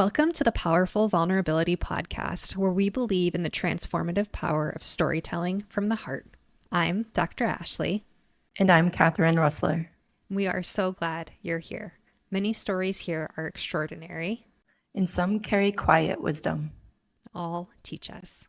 Welcome to the Powerful Vulnerability Podcast, where we believe in the transformative power of storytelling from the heart. I'm Dr. Ashley. And I'm Catherine Russler. We are so glad you're here. Many stories here are extraordinary. And some carry quiet wisdom. All teach us.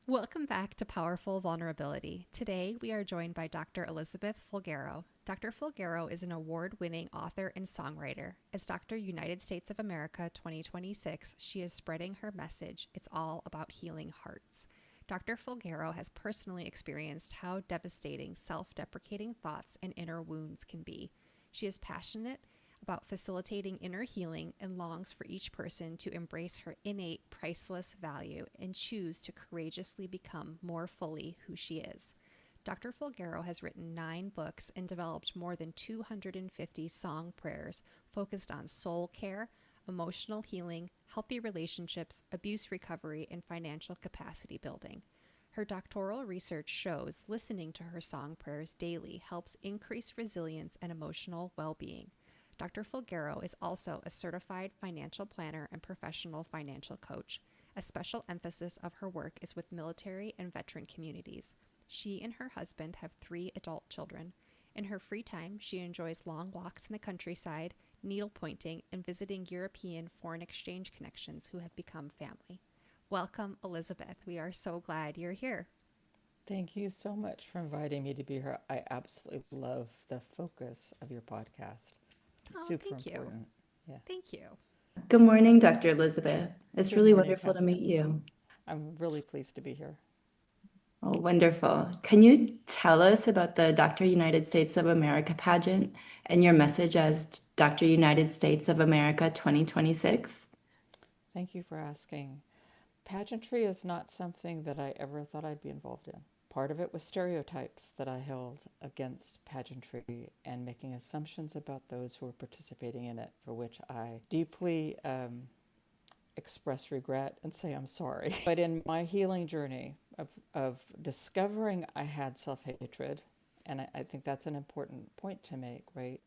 Welcome back to Powerful Vulnerability. Today, we are joined by Dr. Elizabeth Fulgaro. Dr. Fulgaro is an award-winning author and songwriter. As Dr. United States of America 2026, she is spreading her message. It's all about healing hearts. Dr. Fulgaro has personally experienced how devastating self-deprecating thoughts and inner wounds can be. She is passionate about facilitating inner healing and longs for each person to embrace her innate, priceless value and choose to courageously become more fully who she is. Dr. Fulgaro has written 9 books and developed more than 250 song prayers focused on soul care, emotional healing, healthy relationships, abuse recovery, and financial capacity building. Her doctoral research shows listening to her song prayers daily helps increase resilience and emotional well-being. Dr. Fulgaro is also a certified financial planner and professional financial coach. A special emphasis of her work is with military and veteran communities. She and her husband have 3 adult children. In her free time, she enjoys long walks in the countryside, needlepointing, and visiting European foreign exchange connections who have become family. Welcome, Elizabeth. We are so glad you're here. Thank you so much for inviting me to be here. I absolutely love the focus of your podcast. It's super thank you. important. Yeah. Thank you. Good morning, Dr. Elizabeth. It's Good really morning, wonderful to Catherine. meet you. I'm really pleased to be here. Oh, wonderful. Can you tell us about the Dr. United States of America pageant and your message as Dr. United States of America 2026? Thank you for asking. Pageantry is not something that I ever thought I'd be involved in. Part of it was stereotypes that I held against pageantry and making assumptions about those who were participating in it, for which I deeply express regret and say I'm sorry. But in my healing journey of discovering I had self-hatred, and I think that's an important point to make, right?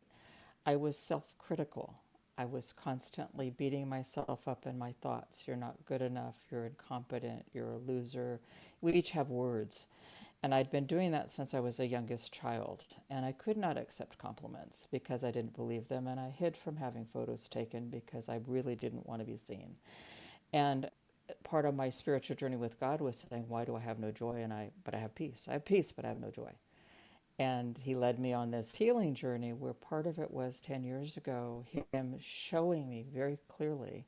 I was self-critical. I was constantly beating myself up in my thoughts. You're not good enough. You're incompetent. You're a loser. We each have words. And I'd been doing that since I was a youngest child. And I could not accept compliments because I didn't believe them. And I hid from having photos taken because I really didn't want to be seen. And part of my spiritual journey with God was saying, why do I have no joy? But I have peace. I have peace, but I have no joy. And he led me on this healing journey where part of it was 10 years ago, him showing me very clearly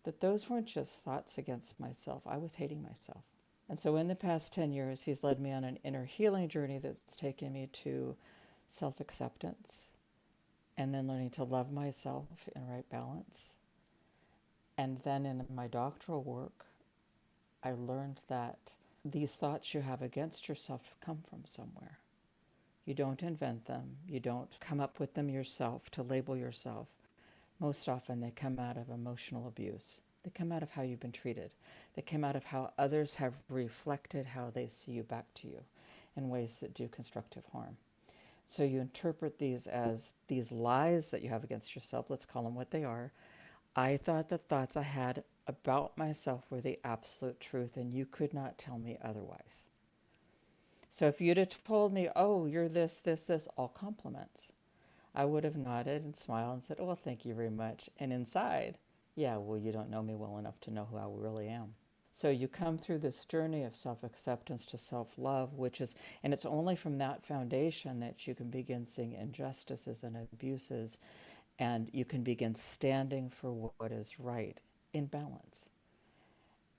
that those weren't just thoughts against myself. I was hating myself. And so in the past 10 years, he's led me on an inner healing journey that's taken me to self-acceptance and then learning to love myself in right balance. And then in my doctoral work, I learned that these thoughts you have against yourself come from somewhere. You don't invent them. You don't come up with them yourself to label yourself. Most often they come out of emotional abuse. They come out of how you've been treated. They come out of how others have reflected how they see you back to you in ways that do constructive harm. So you interpret these as these lies that you have against yourself. Let's call them what they are. I thought the thoughts I had about myself were the absolute truth, and you could not tell me otherwise. So if you'd have told me, oh, you're this, all compliments, I would have nodded and smiled and said, oh, well, thank you very much. And inside, yeah, well, you don't know me well enough to know who I really am. So you come through this journey of self-acceptance to self-love, and it's only from that foundation that you can begin seeing injustices and abuses, and you can begin standing for what is right in balance.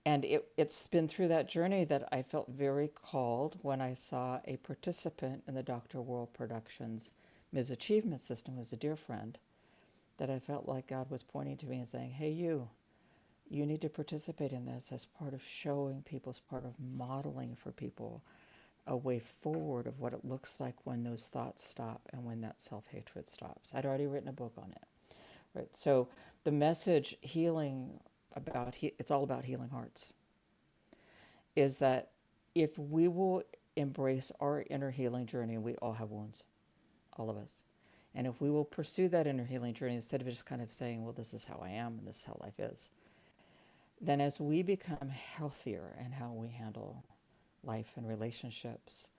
And it's been through that journey that I felt very called when I saw a participant in the Dr. World Productions Ms. Achievement System, who's a dear friend, that I felt like God was pointing to me and saying, hey, you need to participate in this as part of showing people, as part of modeling for people a way forward of what it looks like when those thoughts stop and when that self-hatred stops. I'd already written a book on it. Right? So the message it's all about healing hearts, is that if we will embrace our inner healing journey, we all have wounds, all of us. And if we will pursue that inner healing journey instead of just kind of saying, well, this is how I am and this is how life is, then as we become healthier in how we handle life and relationships,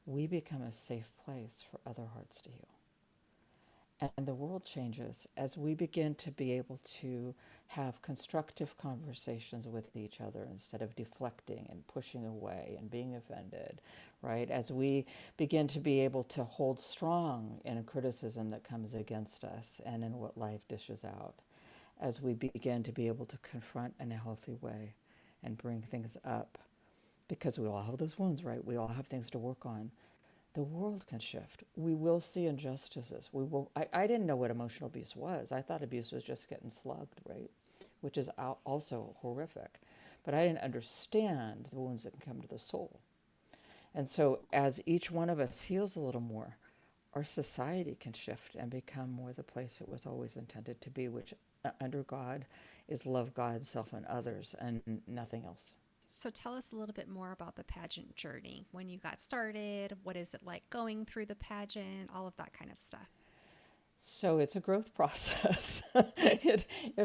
we become a safe place for other hearts to heal. And the world changes as we begin to be able to have constructive conversations with each other instead of deflecting and pushing away and being offended, right? As we begin to be able to hold strong in a criticism that comes against us and in what life dishes out, as we begin to be able to confront in a healthy way and bring things up, because we all have those wounds, right? We all have things to work on. The world can shift. We will see injustices. I didn't know what emotional abuse was. I thought abuse was just getting slugged, right? Which is also horrific. But I didn't understand the wounds that can come to the soul. And so as each one of us heals a little more, our society can shift and become more the place it was always intended to be, which under God is love God, self, and others, and nothing else. So tell us a little bit more about the pageant journey. When you got started, what is it like going through the pageant, all of that kind of stuff. So it's a growth process.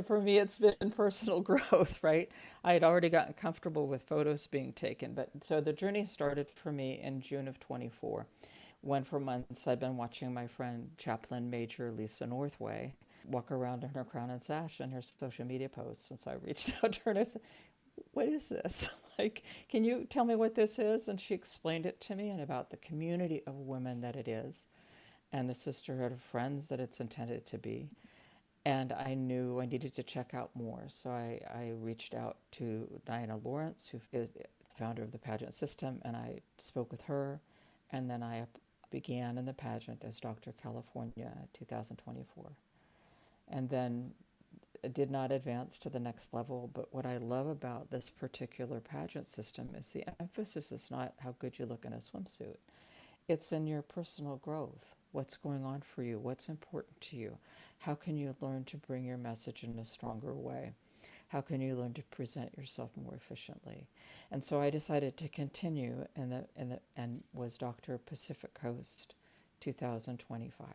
For me, it's been personal growth, right? I had already gotten comfortable with photos being taken. But so the journey started for me in June of 24, when for months I'd been watching my friend Chaplain Major Lisa Northway walk around in her crown and sash and her social media posts. And so I reached out to her and I said, what is this? Like, can you tell me what this is? And she explained it to me and about the community of women that it is and the sisterhood of friends that it's intended to be. And I knew I needed to check out more. So I reached out to Diana Lawrence, who is the founder of the pageant system, and I spoke with her. And then I began in the pageant as Dr. California 2024. And then did not advance to the next level. But what I love about this particular pageant system is the emphasis is not how good you look in a swimsuit. It's in your personal growth. What's going on for you? What's important to you? How can you learn to bring your message in a stronger way? How can you learn to present yourself more efficiently? And so I decided to continue and was Dr. Pacific Coast 2025.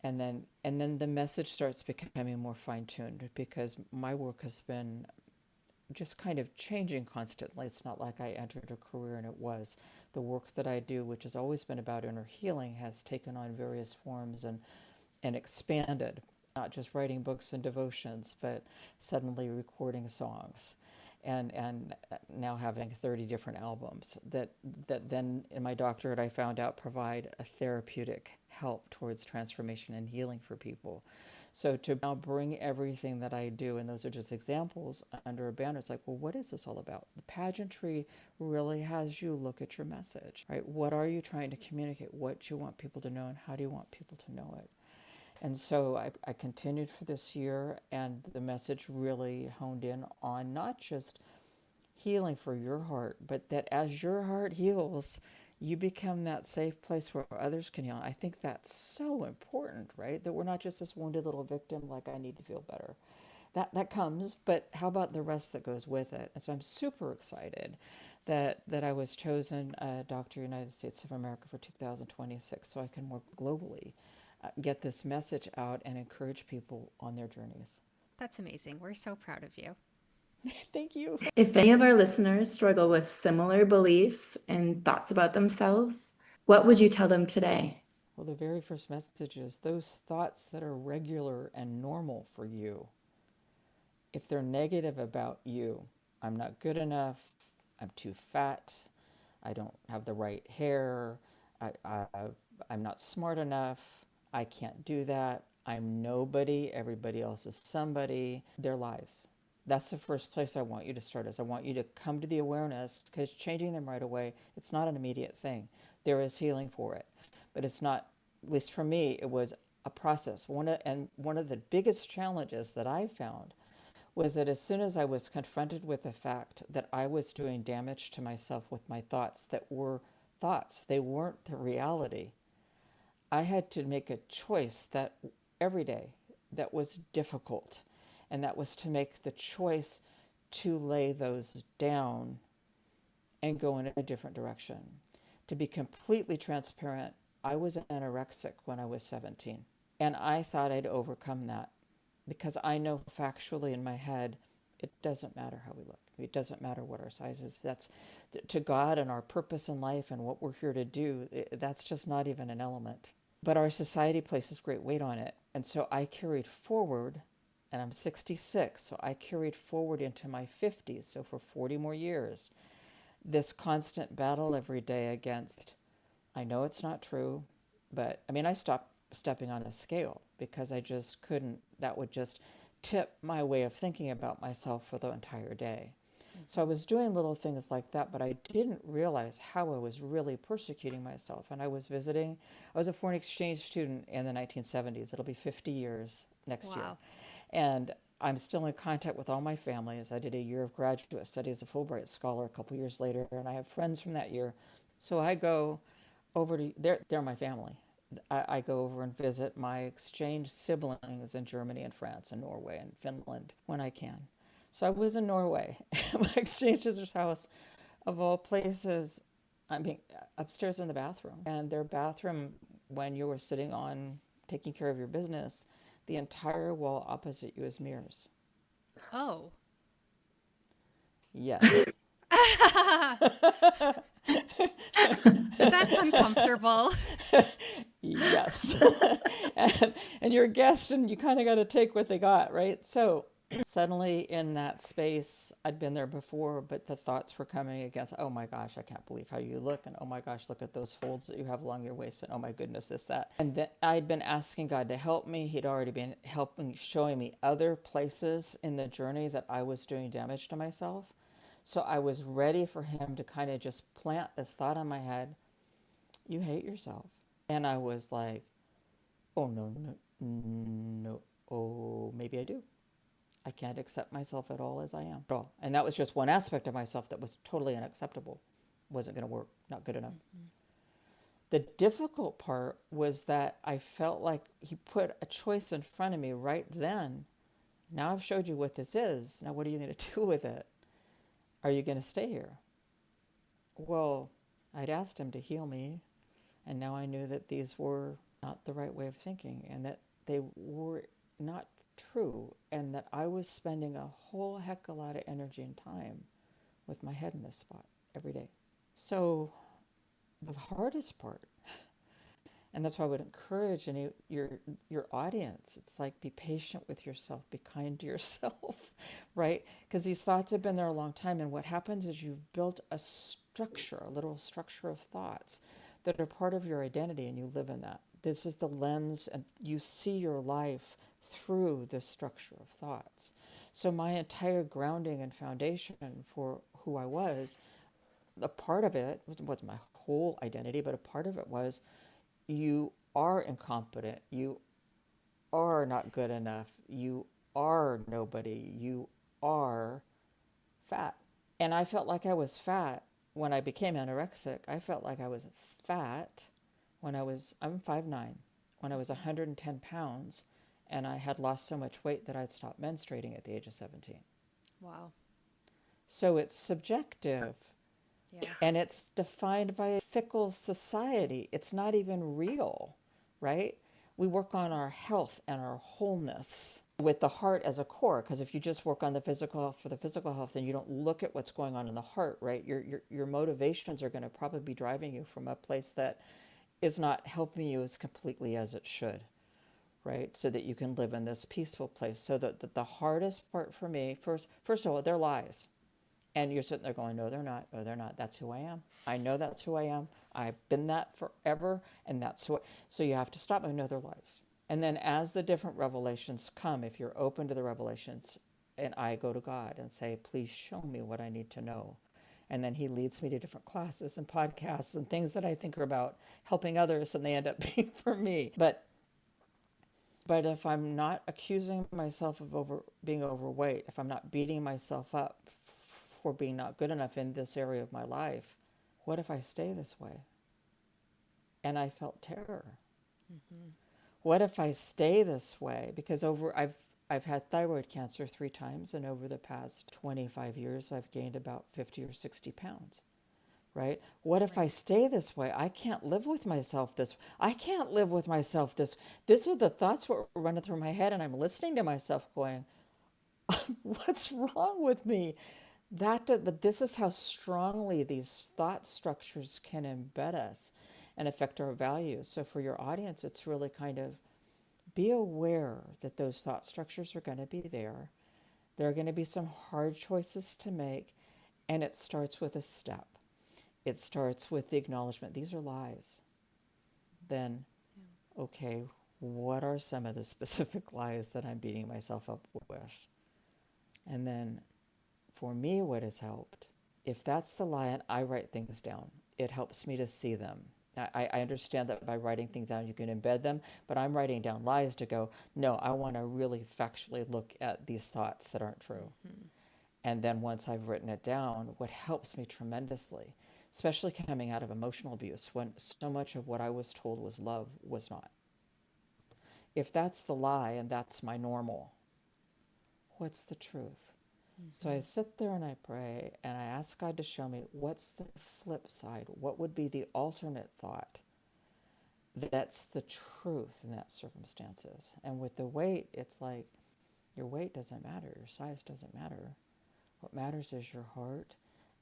And then the message starts becoming more fine-tuned because my work has been just kind of changing constantly. It's not like I entered a career and it was. The work that I do, which has always been about inner healing, has taken on various forms and expanded, not just writing books and devotions, but suddenly recording songs and now having 30 different albums that then in my doctorate I found out provide a therapeutic help towards transformation and healing for people. So to now bring everything that I do, and those are just examples, under a banner, it's like, well, what is this all about? The pageantry really has you look at your message, right? What are you trying to communicate? What do you want people to know, and how do you want people to know it? And so I continued for this year, and the message really honed in on not just healing for your heart, but that as your heart heals, you become that safe place where others can heal. I think that's so important, right? That we're not just this wounded little victim, like I need to feel better. That comes, but how about the rest that goes with it? And so I'm super excited that I was chosen Dr. United States of America for 2026, so I can more globally get this message out and encourage people on their journeys. That's amazing. We're so proud of you. Thank you. If any of our listeners struggle with similar beliefs and thoughts about themselves, what would you tell them today? Well, the very first message is those thoughts that are regular and normal for you. If they're negative about you, I'm not good enough, I'm too fat, I don't have the right hair, I'm not smart enough, I can't do that, I'm nobody, everybody else is somebody, they're lies. That's the first place I want you to start is I want you to come to the awareness, because changing them right away, it's not an immediate thing. There is healing for it, but it's not, at least for me, it was a process. One of the biggest challenges that I found was that as soon as I was confronted with the fact that I was doing damage to myself with my thoughts that were thoughts, they weren't the reality, I had to make a choice that every day that was difficult, and that was to make the choice to lay those down and go in a different direction. To be completely transparent, I was anorexic when I was 17. And I thought I'd overcome that because I know factually in my head, it doesn't matter how we look. It doesn't matter what our size is. That's to God and our purpose in life and what we're here to do. That's just not even an element. But our society places great weight on it. And so I carried forward, and I'm 66, so I carried forward into my 50s, so for 40 more years, this constant battle every day against, I know it's not true, but I mean, I stopped stepping on a scale because I just couldn't, that would just tip my way of thinking about myself for the entire day. So I was doing little things like that, but I didn't realize how I was really persecuting myself. And I was a foreign exchange student in the 1970s. It'll be 50 years next year. Wow. And I'm still in contact with all my families. I did a year of graduate study as a Fulbright scholar a couple years later, and I have friends from that year. So I go over to, they're my family. I go over and visit my exchange siblings in Germany and France and Norway and Finland when I can. So I was in Norway, my exchange visitor's house, of all places, I mean, upstairs in the bathroom. And their bathroom, when you were sitting on taking care of your business, the entire wall opposite you is mirrors. Oh. Yes. That's uncomfortable. Yes. and you're a guest and you kind of got to take what they got, right? So suddenly in that space, I'd been there before, but the thoughts were coming against, oh my gosh, I can't believe how you look. And oh my gosh, look at those folds that you have along your waist. And oh my goodness, this, that. And then I'd been asking God to help me. He'd already been showing me other places in the journey that I was doing damage to myself. So I was ready for him to kind of just plant this thought in my head, you hate yourself. And I was like, oh, no, oh, maybe I do. I can't accept myself at all as I am. At all. And that was just one aspect of myself that was totally unacceptable. Wasn't going to work, not good enough. Mm-hmm. The difficult part was that I felt like he put a choice in front of me right then. Now I've showed you what this is. Now what are you going to do with it? Are you going to stay here? Well, I'd asked him to heal me, and now I knew that these were not the right way of thinking and that they were not true, and that I was spending a whole heck of a lot of energy and time with my head in this spot every day. So the hardest part, and that's why I would encourage your audience, it's like, be patient with yourself, be kind to yourself, right? Because these thoughts have been there a long time, and what happens is you've built a structure, a literal structure of thoughts that are part of your identity, and you live in that. This is the lens, and you see your life through this structure of thoughts. So my entire grounding and foundation for who I was, a part of it wasn't my whole identity, but a part of it was, you are incompetent, you are not good enough, you are nobody, you are fat. And I felt like I was fat when I became anorexic. I felt like I was fat when I'm 5'9", when I was 110 pounds, and I had lost so much weight that I'd stopped menstruating at the age of 17. Wow. So it's subjective. Yeah. And it's defined by a fickle society. It's not even real, right? We work on our health and our wholeness with the heart as a core, because if you just work on the physical health for the physical health, then you don't look at what's going on in the heart, right? Your motivations are going to probably be driving you from a place that is not helping you as completely as it should, right? So that you can live in this peaceful place. So that the hardest part for me, first of all, they're lies. And you're sitting there going, no, they're not. No, they're not. That's who I am. I know that's who I am. I've been that forever, and that's who. So you have to stop and know they're lies. And then as the different revelations come, if you're open to the revelations, and I go to God and say, please show me what I need to know. And then he leads me to different classes and podcasts and things that I think are about helping others, and they end up being for me. But if I'm not accusing myself of being overweight, if I'm not beating myself up for being not good enough in this area of my life, what if I stay this way? And I felt terror. Mm-hmm. What if I stay this way? Because I've had thyroid cancer 3 times, and over the past 25 years, I've gained about 50 or 60 pounds, right? What if I stay this way? I can't live with myself this. I can't live with myself this. These are the thoughts that were running through my head, and I'm listening to myself going, what's wrong with me? But this is how strongly these thought structures can embed us and affect our values. So for your audience, it's really kind of be aware that those thought structures are going to be there. There are going to be some hard choices to make, and it starts with a step. It starts with the acknowledgement, these are lies. Then, okay, what are some of the specific lies that I'm beating myself up with? And then, for me, what has helped, if that's the lie and I write things down, it helps me to see them. I understand that by writing things down, you can embed them, but I'm writing down lies to go, no, I want to really factually look at these thoughts that aren't true. And then once I've written it down, what helps me tremendously, especially coming out of emotional abuse, when so much of what I was told was love was not. If that's the lie and that's my normal, what's the truth? So I sit there and I pray and I ask God to show me what's the flip side. What would be the alternate thought that's the truth in that circumstances? And with the weight, it's like your weight doesn't matter. Your size doesn't matter. What matters is your heart.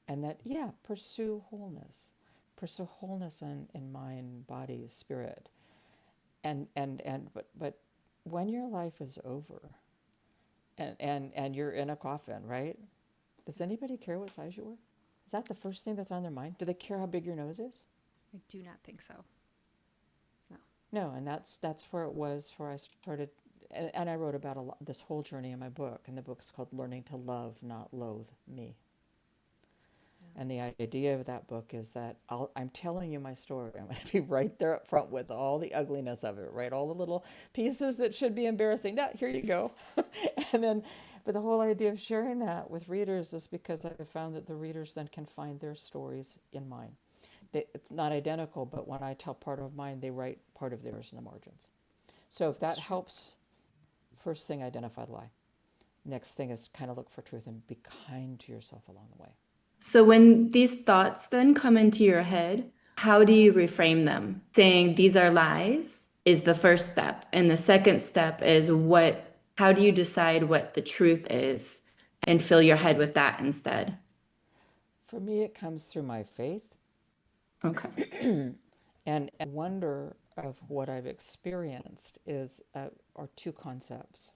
And that, yeah, pursue wholeness. Pursue wholeness in mind, body, spirit. But when your life is over and you're in a coffin, right? Does anybody care what size you were? Is that the first thing that's on their mind? Do they care how big your nose is? I do not think so. No. No, and that's where it was where I started, and I wrote about this whole journey in my book, and the book's called Learning to Love, Not Loathe Me. And the idea of that book is that I'm telling you my story. I'm going to be right there up front with all the ugliness of it, right? All the little pieces that should be embarrassing. Now, here you go. And then, but the whole idea of sharing that with readers is because I found that the readers then can find their stories in mine. It's not identical, but when I tell part of mine, they write part of theirs in the margins. So if that helps, first thing, identify the lie. Next thing is kind of look for truth and be kind to yourself along the way. So when these thoughts then come into your head, how do you reframe them? Saying these are lies is the first step. And the second step is how do you decide what the truth is and fill your head with that instead? For me, it comes through my faith. Okay. And wonder of what I've experienced are two concepts.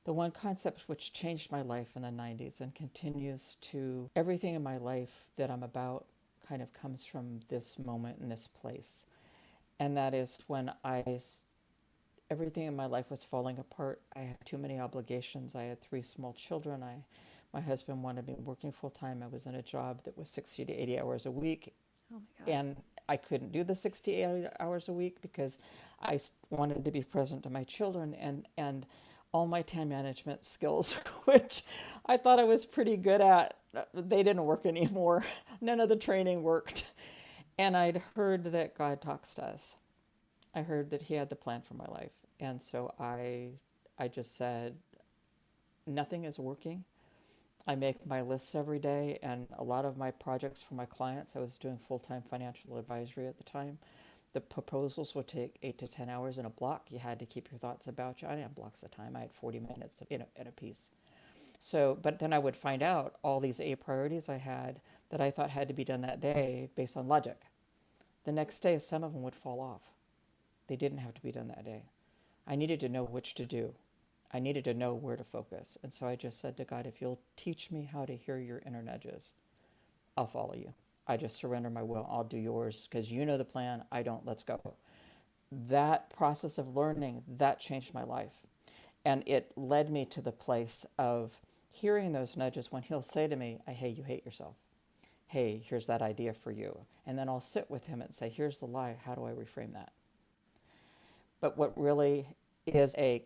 The one concept which changed my life in the 90s and continues to, everything in my life that I'm about kind of comes from this moment and this place. And that is when everything in my life was falling apart. I had too many obligations. I had 3 small children. My husband wanted me working full time. I was in a job that was 60 to 80 hours a week. Oh my God. And I couldn't do the 60 hours a week because I wanted to be present to my children, and all my time management skills, which I thought I was pretty good at, they didn't work anymore. None of the training worked. And I'd heard that God talks to us. I heard that he had the plan for my life. And so I just said, nothing is working. I make my lists every day, and a lot of my projects for my clients, I was doing full-time financial advisory at the time. The proposals would take 8 to 10 hours in a block. You had to keep your thoughts about you. I didn't have blocks of time. I had 40 minutes in a piece. So, but then I would find out all these 8 priorities I had that I thought had to be done that day based on logic. The next day, some of them would fall off. They didn't have to be done that day. I needed to know which to do. I needed to know where to focus. And so I just said to God, if you'll teach me how to hear your inner nudges, I'll follow you. I just surrender my will. I'll do yours because you know the plan. I don't. Let's go. That process of learning, that changed my life. And it led me to the place of hearing those nudges when he'll say to me, hey, you hate yourself. Hey, here's that idea for you. And then I'll sit with him and say, here's the lie. How do I reframe that? But what really is a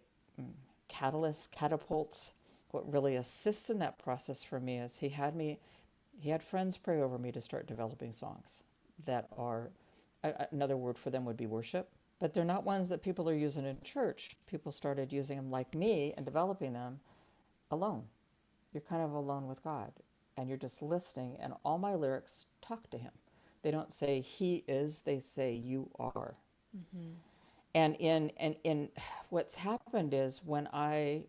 catalyst, catapults, what really assists in that process for me is he had friends pray over me to start developing songs that are, another word for them would be worship, but they're not ones that people are using in church. People started using them like me and developing them alone. You're kind of alone with God. and you're just listening, and all my lyrics talk to him. They don't say he is, they say you are. Mm-hmm. And in what's happened is when I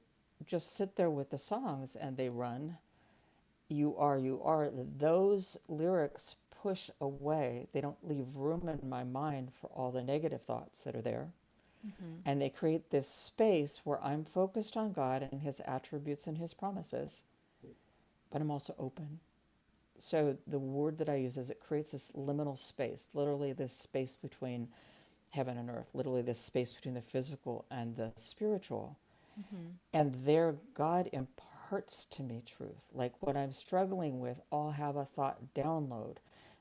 just sit there with the songs and they run, you are, those lyrics push away. They don't leave room in my mind for all the negative thoughts that are there. Mm-hmm. And they create this space where I'm focused on God and his attributes and his promises, but I'm also open. So the word that I use is it creates this liminal space, literally this space between heaven and earth, literally this space between the physical and the spiritual. Mm-hmm. And there God imparts to me truth. Like what I'm struggling with, I'll have a thought download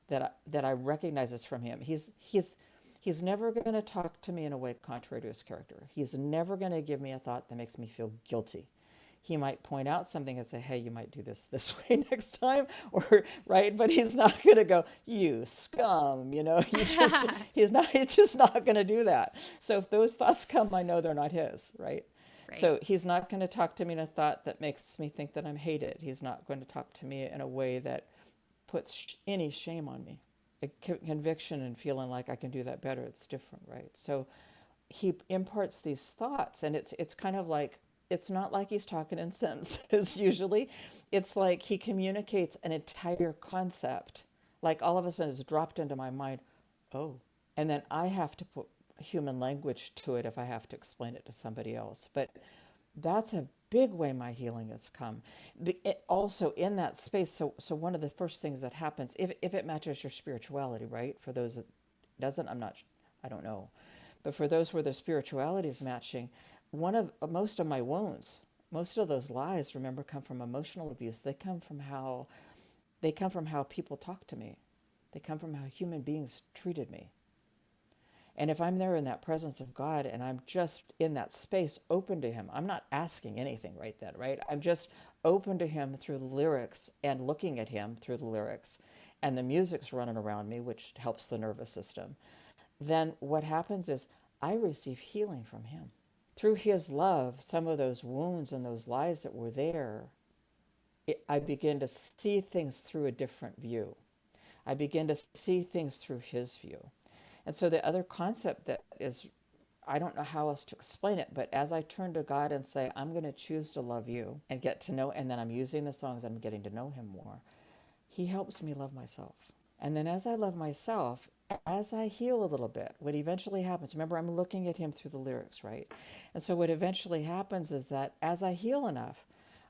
that I recognize is from him. He's never going to talk to me in a way contrary to his character. He's never going to give me a thought that makes me feel guilty. He might point out something and say, hey, you might do this way next time, or right, but he's not going to go, you scum, he's just not going to do that. So if those thoughts come, I know they're not his, right? Right. So he's not going to talk to me in a thought that makes me think that I'm hated. He's not going to talk to me in a way that puts any shame on me. A conviction and feeling like I can do that better, it's different, right? So he imparts these thoughts, and it's kind of like, it's not like he's talking in sentences usually. It's like he communicates an entire concept, like all of a sudden it's dropped into my mind. Oh, and then I have to put human language to it if I have to explain it to somebody else. But that's a big way my healing has come. Also in that space, so one of the first things that happens, if it matches your spirituality, right? For those that doesn't, I don't know. But for those where their spirituality is matching, most of my wounds, most of those lies, remember, come from emotional abuse. They come from how people talk to me. They come from how human beings treated me. And if I'm there in that presence of God and I'm just in that space open to him, I'm not asking anything right then, right? I'm just open to him through the lyrics and looking at him through the lyrics, and the music's running around me, which helps the nervous system. Then what happens is I receive healing from him. Through his love, some of those wounds and those lies that were there, I begin to see things through a different view. I begin to see things through his view. And so the other concept that is, I don't know how else to explain it, but as I turn to God and say, I'm going to choose to love you and get to know, and then I'm using the songs, I'm getting to know him more, he helps me love myself. And then as I love myself, as I heal a little bit, what eventually happens, remember, I'm looking at him through the lyrics, right? And so what eventually happens is that as I heal enough,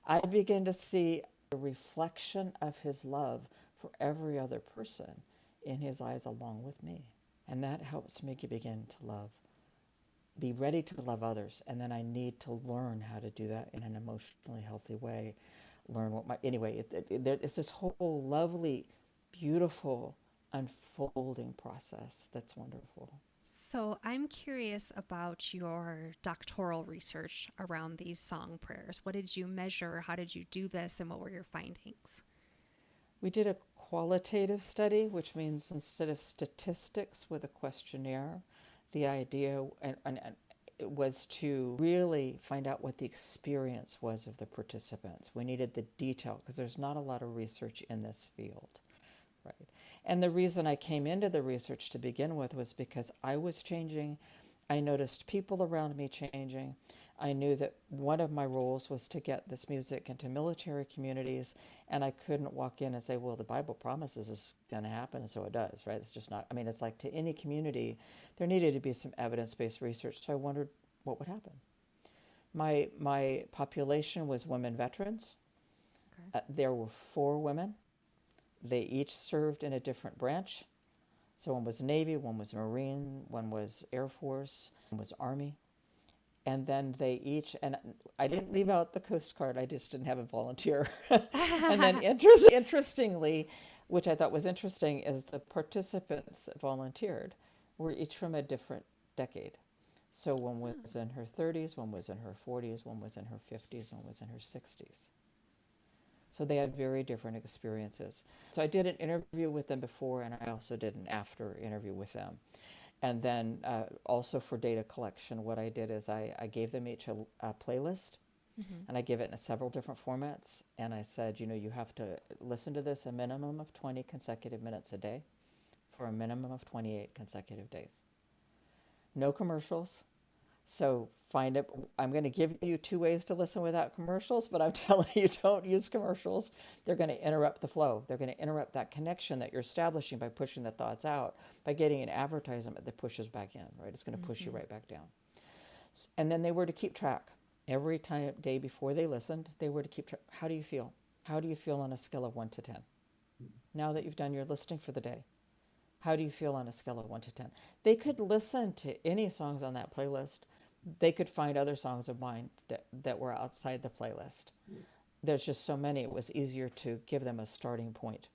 I begin to see a reflection of his love for every other person in his eyes along with me. And that helps me to begin to love, be ready to love others. And then I need to learn how to do that in an emotionally healthy way. Learn what anyway, it's this whole lovely, beautiful unfolding process that's wonderful. So I'm curious about your doctoral research around these song prayers. What did you measure? How did you do this? And what were your findings? We did a qualitative study, which means instead of statistics with a questionnaire, the idea and it was to really find out what the experience was of the participants. We needed the detail because there's not a lot of research in this field, right? And the reason I came into the research to begin with was because I was changing. I noticed people around me changing. I knew that one of my roles was to get this music into military communities, and I couldn't walk in and say, well, the Bible promises it's going to happen, and so it does, right? It's just not, I mean, it's like to any community, there needed to be some evidence-based research, so I wondered what would happen. My population was women veterans. Okay. There were 4 women. They each served in a different branch. So one was Navy, one was Marine, one was Air Force, one was Army. And then they each, and I didn't leave out the Coast Guard, I just didn't have a volunteer. And then interestingly, which I thought was interesting, is the participants that volunteered were each from a different decade. So one was in her 30s, one was in her 40s, one was in her 50s, one was in her 60s. So they had very different experiences. So I did an interview with them before, and I also did an after interview with them. And then also for data collection, what I did is I gave them each a playlist. And I give it in several different formats. And I said, you have to listen to this a minimum of 20 consecutive minutes a day for a minimum of 28 consecutive days. No commercials. So find it. I'm going to give you 2 ways to listen without commercials, but I'm telling you, don't use commercials. They're going to interrupt the flow. They're going to interrupt that connection that you're establishing by pushing the thoughts out, by getting an advertisement that pushes back in, right? It's going to push you right back down. And then they were to keep track. Every day before they listened, they were to keep track. How do you feel? How do you feel on a scale of 1 to 10? Now that you've done your listening for the day, how do you feel on a scale of 1 to 10? They could listen to any songs on that playlist. They could find other songs of mine that were outside the playlist. There's just so many, it was easier to give them a starting point.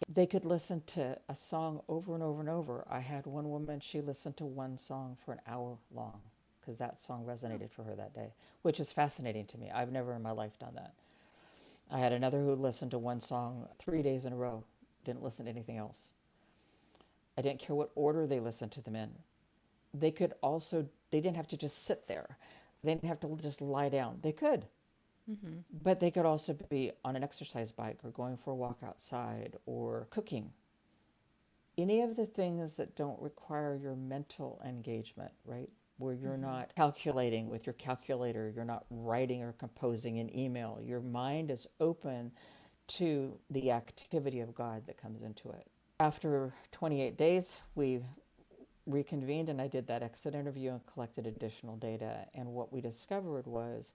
They could listen to a song over and over and over. I had one woman, she listened to one song for an hour long because that song resonated for her that day, which is fascinating to me. I've never in my life done that. I had another who listened to one song 3 days in a row, didn't listen to anything else. I didn't care what order they listened to them in. They didn't have to just sit there. They didn't have to just lie down. They could. But they could also be on an exercise bike or going for a walk outside or cooking. Any of the things that don't require your mental engagement, right? Where you're not calculating with your calculator, you're not writing or composing an email. Your mind is open to the activity of God that comes into it. After 28 days, we reconvened and I did that exit interview and collected additional data. And what we discovered was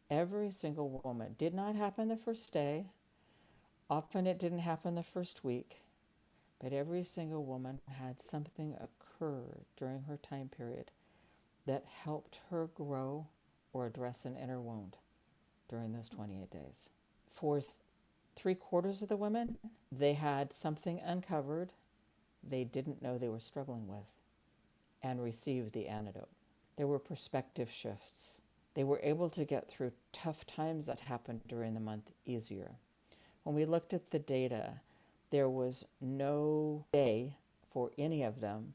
every single woman, did not happen the first day. Often it didn't happen the first week. But every single woman had something occur during her time period that helped her grow or address an inner wound during those 28 days. For 3/4 of the women, they had something uncovered they didn't know they were struggling with and received the antidote. There were perspective shifts. They were able to get through tough times that happened during the month easier. When we looked at the data, there was no day for any of them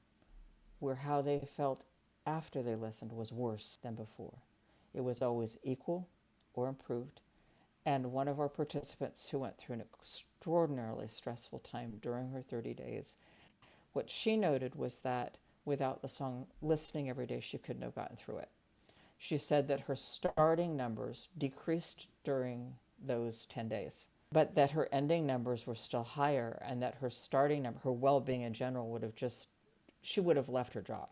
where how they felt after they listened was worse than before. It was always equal or improved. And one of our participants who went through an extraordinarily stressful time during her 30 days, what she noted was that without the song listening every day, she couldn't have gotten through it. She said that her starting numbers decreased during those 10 days, but that her ending numbers were still higher and that her starting number, her well-being in general she would have left her job.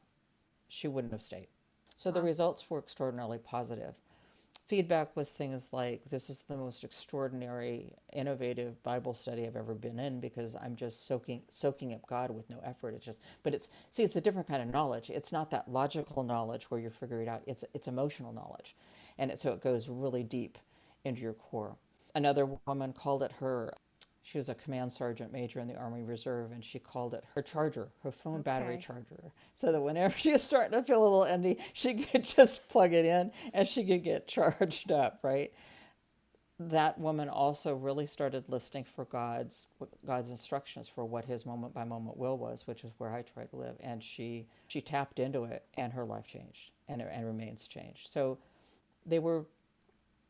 She wouldn't have stayed. So the results were extraordinarily positive. Feedback was things like, this is the most extraordinary, innovative Bible study I've ever been in because I'm just soaking up God with no effort. It's a different kind of knowledge. It's not that logical knowledge where you're figuring it out. It's emotional knowledge. And so it goes really deep into your core. Another woman called it she was a command sergeant major in the Army Reserve, and she called it her charger, her phone battery charger, so that whenever she was starting to feel a little empty, she could just plug it in and she could get charged up, right? That woman also really started listening for God's instructions for what his moment by moment will was, which is where I try to live. And she tapped into it, and her life changed, and remains changed. So the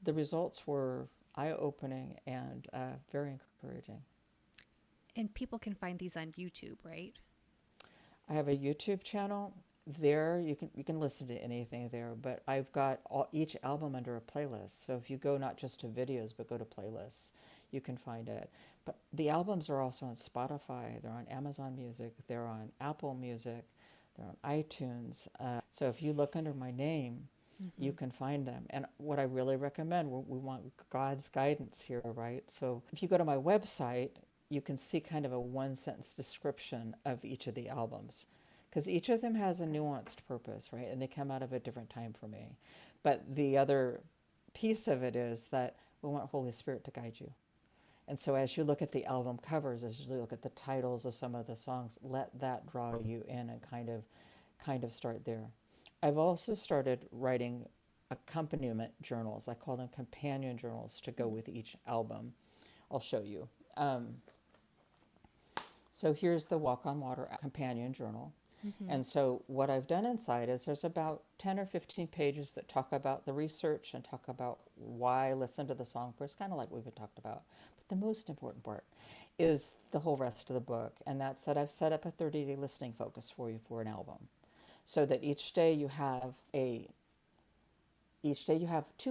results were eye-opening and very encouraging. And people can find these on YouTube, right? I have a YouTube channel. There you can listen to anything there, but I've got each album under a playlist. So if you go not just to videos but go to playlists, you can find it. But the albums are also on Spotify. They're on Amazon Music. They're on Apple Music. They're on iTunes. So if you look under my name, you can find them. And what I really recommend, we want God's guidance here, right? So if you go to my website, you can see kind of a one-sentence description of each of the albums, because each of them has a nuanced purpose, right? And they come out of a different time for me. But the other piece of it is that we want Holy Spirit to guide you. And so as you look at the album covers, as you look at the titles of some of the songs, let that draw you in and kind of start there. I've also started writing accompaniment journals. I call them companion journals to go with each album. I'll show you. So here's the Walk on Water companion journal. And so what I've done inside is there's about 10 or 15 pages that talk about the research and talk about why I listen to the song first, kind of like we've been talked about. But the most important part is the whole rest of the book. And that's that I've set up a 30-day listening focus for you for an album. So that each day you have 2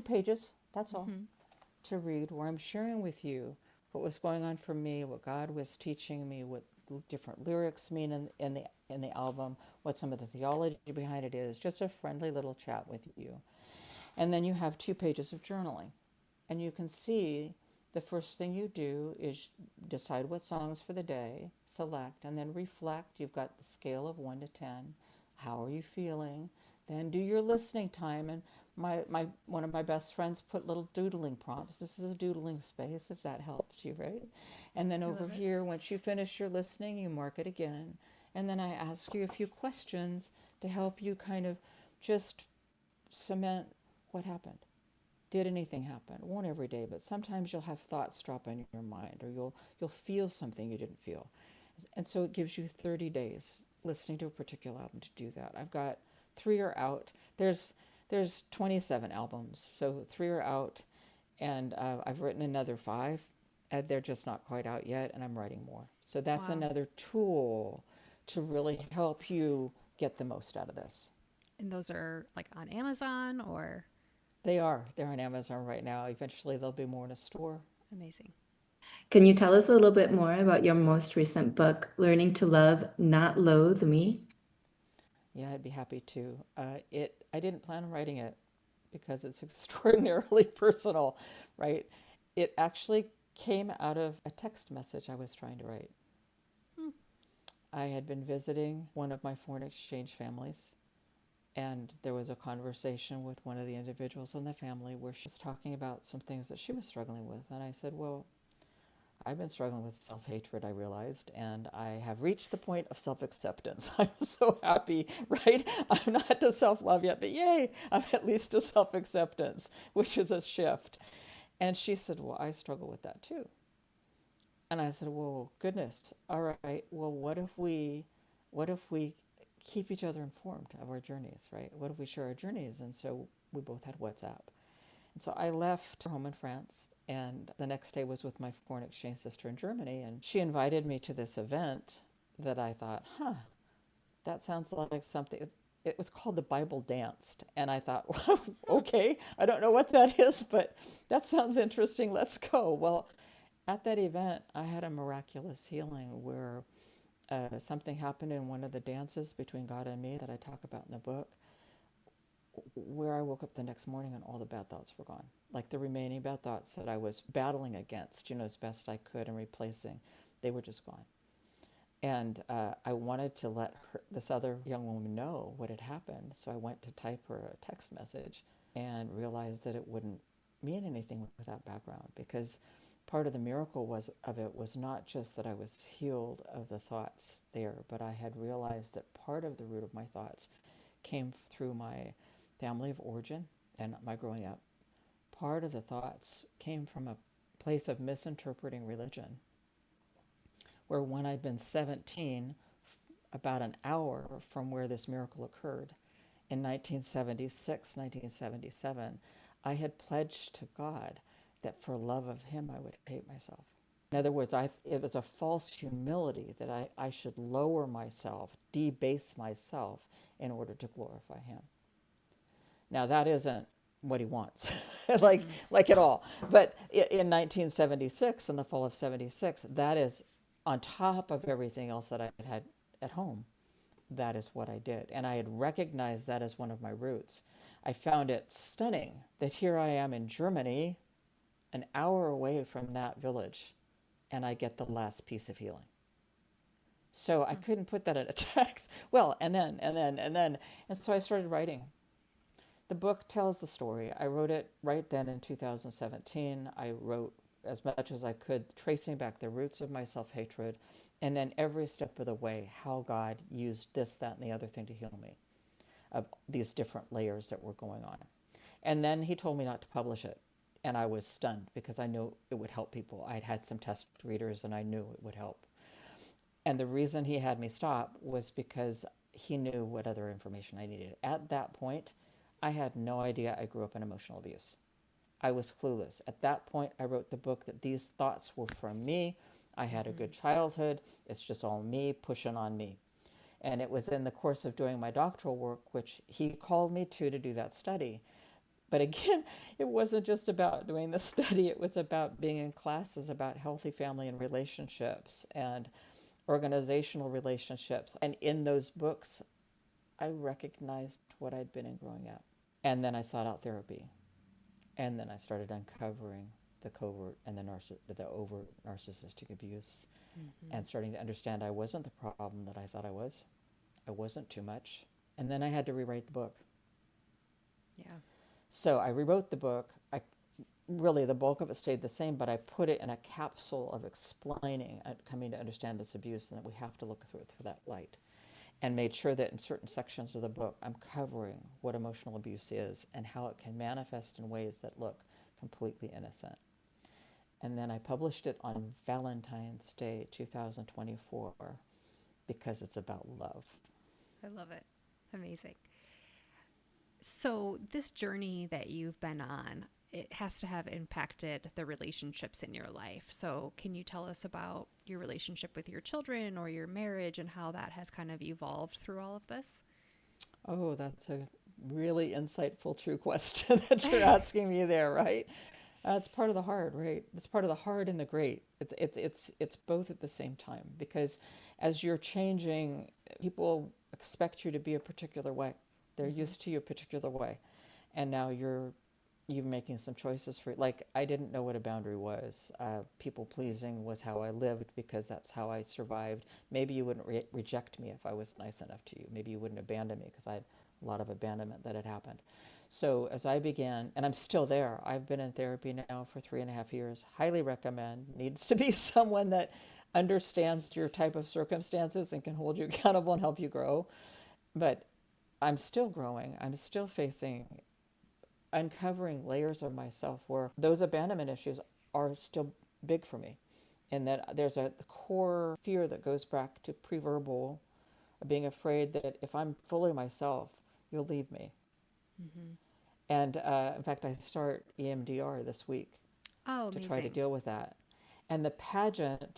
pages, that's all, to read, where I'm sharing with you what was going on for me, what God was teaching me, what different lyrics mean in the album, what some of the theology behind it is, just a friendly little chat with you. And then you have 2 pages of journaling. And you can see the first thing you do is decide what songs for the day, select, and then reflect. You've got the scale of 1 to 10. How are you feeling? Then do your listening time. And one of my best friends put little doodling prompts. This is a doodling space, if that helps you, right? And then over here, once you finish your listening, you mark it again. And then I ask you a few questions to help you kind of just cement what happened. Did anything happen? It won't every day, but sometimes you'll have thoughts drop in your mind, or you'll feel something you didn't feel. And so it gives you 30 days listening to a particular album to do that. I've got 3 are out. There's 27 albums, so 3 are out, and I've written another 5, and they're just not quite out yet, and I'm writing more. So that's another tool to really help you get the most out of this. And those are like on Amazon or? They're on Amazon right now. Eventually there'll be more in a store. Amazing. Can you tell us a little bit more about your most recent book, Learning to Love, Not Loathe Me? Yeah, I'd be happy to. I didn't plan on writing it because it's extraordinarily personal, right? It actually came out of a text message I was trying to write. I had been visiting one of my foreign exchange families, and there was a conversation with one of the individuals in the family where she was talking about some things that she was struggling with. And I said, well, I've been struggling with self-hatred, I realized, and I have reached the point of self-acceptance. I'm so happy, right? I'm not to self-love yet, but yay, I'm at least to self-acceptance, which is a shift. And she said, well, I struggle with that too. And I said, well, goodness, all right, well, what if we keep each other informed of our journeys, right? What if we share our journeys? And so we both had WhatsApp. And so I left home in France, and the next day was with my foreign exchange sister in Germany, and she invited me to this event that I thought, that sounds like something. It was called the Bible Danced, and I thought, well, okay, I don't know what that is, but that sounds interesting. Let's go. Well, at that event, I had a miraculous healing where something happened in one of the dances between God and me that I talk about in the book, where I woke up the next morning and all the bad thoughts were gone. Like the remaining bad thoughts that I was battling against, as best I could and replacing, they were just gone. And I wanted to let this other young woman know what had happened. So I went to type her a text message and realized that it wouldn't mean anything without background, because part of the miracle of it was not just that I was healed of the thoughts there, but I had realized that part of the root of my thoughts came through my family of origin and my growing up. Part of the thoughts came from a place of misinterpreting religion, where when I'd been 17, about an hour from where this miracle occurred, in 1976, 1977, I had pledged to God that for love of him I would hate myself. In other words, it was a false humility that I should lower myself, debase myself in order to glorify him. Now that isn't what he wants, like at all. But in 1976, in the fall of 76, that is on top of everything else that I had at home. That is what I did. And I had recognized that as one of my roots. I found it stunning that here I am in Germany, an hour away from that village, and I get the last piece of healing. So I couldn't put that in a text. Well, and so I started writing. The book tells the story. I wrote it right then in 2017. I wrote as much as I could, tracing back the roots of my self-hatred, and then every step of the way, how God used this, that, and the other thing to heal me, of these different layers that were going on. And then he told me not to publish it. And I was stunned because I knew it would help people. I'd had some test readers and I knew it would help. And the reason he had me stop was because he knew what other information I needed. At that point, I had no idea I grew up in emotional abuse. I was clueless. At that point, I wrote the book that these thoughts were from me. I had a good childhood. It's just all me pushing on me. And it was in the course of doing my doctoral work, which he called me to do that study. But again, it wasn't just about doing the study. It was about being in classes about healthy family and relationships and organizational relationships. And in those books, I recognized what I'd been in growing up. And then I sought out therapy. And then I started uncovering the covert and the overt narcissistic abuse, and starting to understand I wasn't the problem that I thought I was. I wasn't too much. And then I had to rewrite the book. Yeah. So I rewrote the book. Really, the bulk of it stayed the same, but I put it in a capsule of explaining, coming to understand this abuse, and that we have to look through it through that light. And made sure that in certain sections of the book, I'm covering what emotional abuse is and how it can manifest in ways that look completely innocent. And then I published it on Valentine's Day 2024 because it's about love. I love it. Amazing. So this journey that you've been on, it has to have impacted the relationships in your life. So can you tell us about your relationship with your children or your marriage and how that has kind of evolved through all of this? Oh, that's a really insightful, true question that you're asking me there, right? It's part of the hard, right? It's part of the hard and the great. It's both at the same time, because as you're changing, people expect you to be a particular way. They're used to you a particular way, and now you're making some choices for, like, I didn't know what a boundary was. People pleasing was how I lived because that's how I survived. Maybe you wouldn't reject me if I was nice enough to you. Maybe you wouldn't abandon me because I had a lot of abandonment that had happened. So as I began, and I'm still there, I've been in therapy now for 3.5 years. Highly recommend. Needs to be someone that understands your type of circumstances and can hold you accountable and help you grow. But I'm still growing. I'm still uncovering layers of myself where those abandonment issues are still big for me. And that there's a core fear that goes back to pre-verbal, being afraid that if I'm fully myself, you'll leave me. And in fact, I start EMDR this week Oh, to try to amazing. deal with that. And the pageant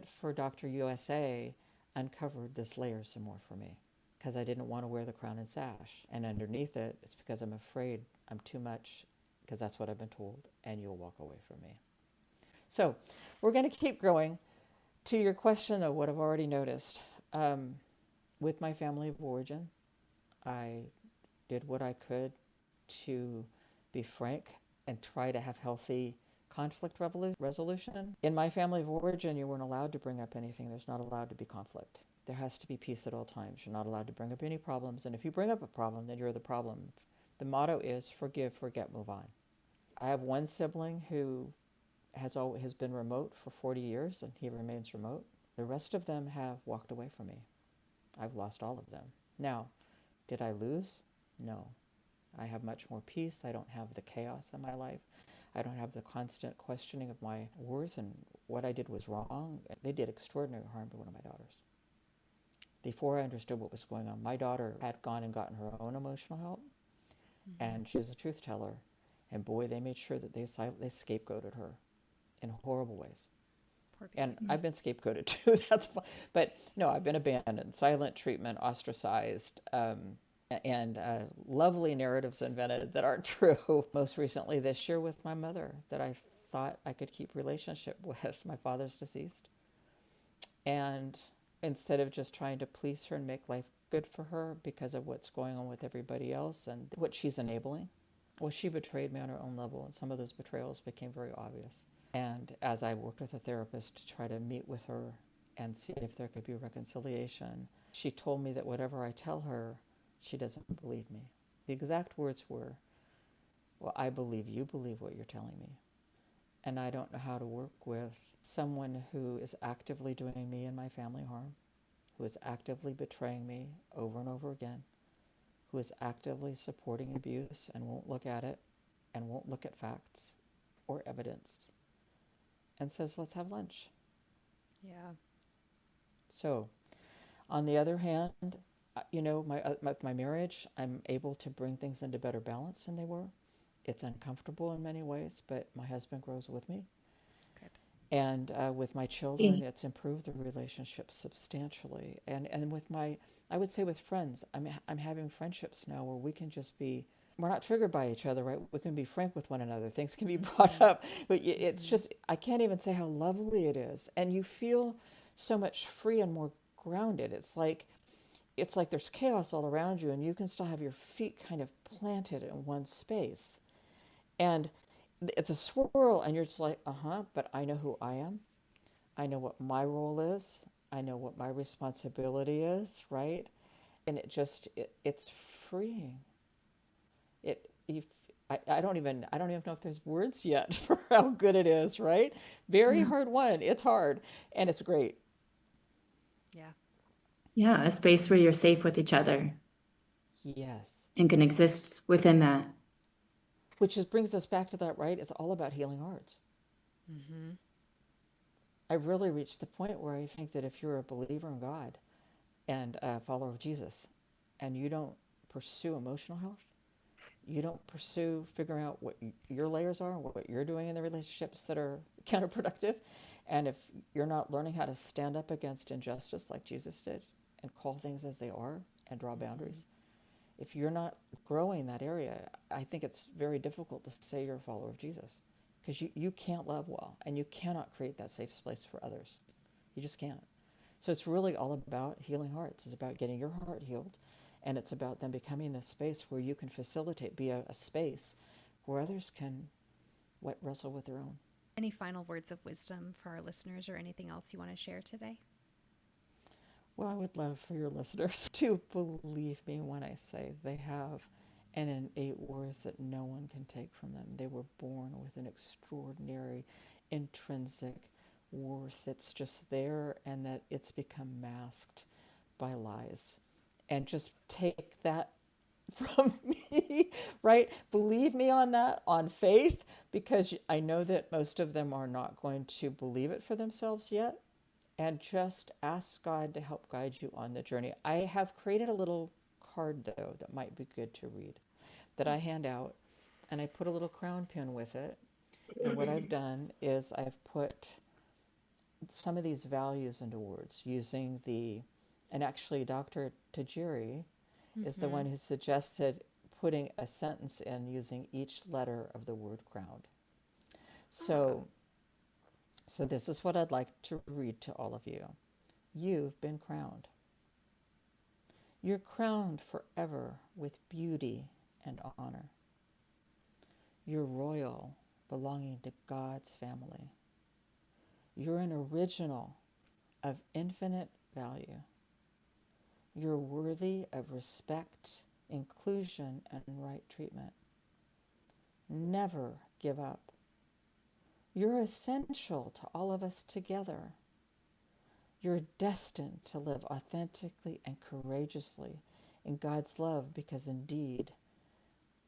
for Dr. USA uncovered this layer some more for me, because I didn't want to wear the crown and sash. And underneath it, it's because I'm afraid I'm too much, because that's what I've been told, and you'll walk away from me. So we're going to keep growing. To your question, though, what I've already noticed, with my family of origin, I did what I could to be frank and try to have healthy conflict resolution. In my family of origin, you weren't allowed to bring up anything. There's not allowed to be conflict. There has to be peace at all times. You're not allowed to bring up any problems. And if you bring up a problem, then you're the problem. The motto is forgive, forget, move on. I have one sibling who has been remote for 40 years, and he remains remote. The rest of them have walked away from me. I've lost all of them. Now, did I lose? No. I have much more peace. I don't have the chaos in my life. I don't have the constant questioning of my worth and what I did was wrong. They did extraordinary harm to one of my daughters. Before I understood what was going on, my daughter had gone and gotten her own emotional help, and she's a truth teller. And boy, they made sure that they scapegoated her in horrible ways. Poor And baby. I've been scapegoated too. That's fine. But no, I've been abandoned, silent treatment, ostracized, and lovely narratives invented that aren't true. Most recently this year with my mother, that I thought I could keep relationship with. My father's deceased. And instead of just trying to please her and make life good for her because of what's going on with everybody else and what she's enabling, well, she betrayed me on her own level, and some of those betrayals became very obvious. And as I worked with a therapist to try to meet with her and see if there could be reconciliation, she told me that whatever I tell her, she doesn't believe me. The exact words were, well, I believe you believe what you're telling me. And I don't know how to work with someone who is actively doing me and my family harm, who is actively betraying me over and over again, who is actively supporting abuse and won't look at it and won't look at facts or evidence, and says, let's have lunch. Yeah. So, on the other hand, my marriage, I'm able to bring things into better balance than they were. It's uncomfortable in many ways, but my husband grows with me. Good. And with my children, it's improved the relationship substantially. And with I would say with friends, I'm having friendships now where we can just be, we're not triggered by each other, right? We can be frank with one another. Things can be brought up, but it's just, I can't even say how lovely it is. And you feel so much free and more grounded. It's like there's chaos all around you, and you can still have your feet kind of planted in one space. And it's a swirl, and you're just like, but I know who I am. I know what my role is. I know what my responsibility is, right? And it's freeing. It you I don't even know if there's words yet for how good it is, right? Very hard one. It's hard, and it's great. Yeah. Yeah, a space where you're safe with each other Yes. and can exist within that. Which brings us back to that, right? It's all about healing hearts. Mm-hmm. I've really reached the point where I think that if you're a believer in God and a follower of Jesus, and you don't pursue emotional health, you don't pursue figuring out what your layers are, what you're doing in the relationships that are counterproductive, and if you're not learning how to stand up against injustice like Jesus did and call things as they are and draw boundaries, if you're not growing that area, I think it's very difficult to say you're a follower of Jesus, because you can't love well, and you cannot create that safe space for others. You just can't. So it's really all about healing hearts. It's about getting your heart healed, and it's about then becoming this space where you can facilitate, be a space where others can wrestle with their own. Any final words of wisdom for our listeners, or anything else you want to share today? Well, I would love for your listeners to believe me when I say they have an innate worth that no one can take from them. They were born with an extraordinary intrinsic worth that's just there, and that it's become masked by lies. And just take that from me, right? Believe me on that, on faith, because I know that most of them are not going to believe it for themselves yet. And just ask God to help guide you on the journey. I have created a little card, though, that might be good to read, that I hand out, and I put a little crown pin with it. And what I've done is I've put some of these values into words using and actually Dr. Tajiri is the one who suggested putting a sentence in using each letter of the word crowned. So this is what I'd like to read to all of you. You've been crowned. You're crowned forever with beauty and honor. You're royal, belonging to God's family. You're an original of infinite value. You're worthy of respect, inclusion, and right treatment. Never give up. You're essential to all of us together. You're destined to live authentically and courageously in God's love, because indeed,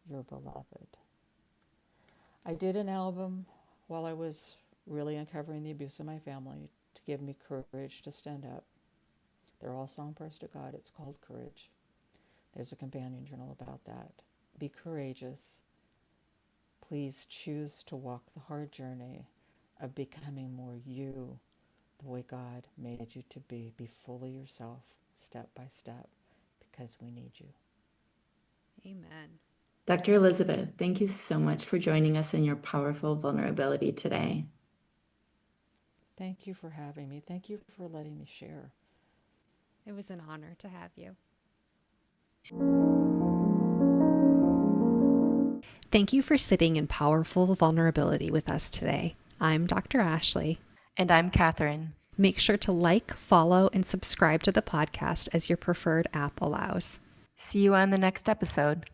you're beloved. I did an album while I was really uncovering the abuse in my family to give me courage to stand up. They're all song prayers to God. It's called Courage. There's a companion journal about that. Be courageous. Please choose to walk the hard journey of becoming more you, the way God made you to be. Be fully yourself, step by step, because we need you. Amen. Dr. Elizabeth, thank you so much for joining us in your powerful vulnerability today. Thank you for having me. Thank you for letting me share. It was an honor to have you. Thank you for sitting in powerful vulnerability with us today. I'm Dr. Ashley. And I'm Catherine. Make sure to like, follow, and subscribe to the podcast as your preferred app allows. See you on the next episode.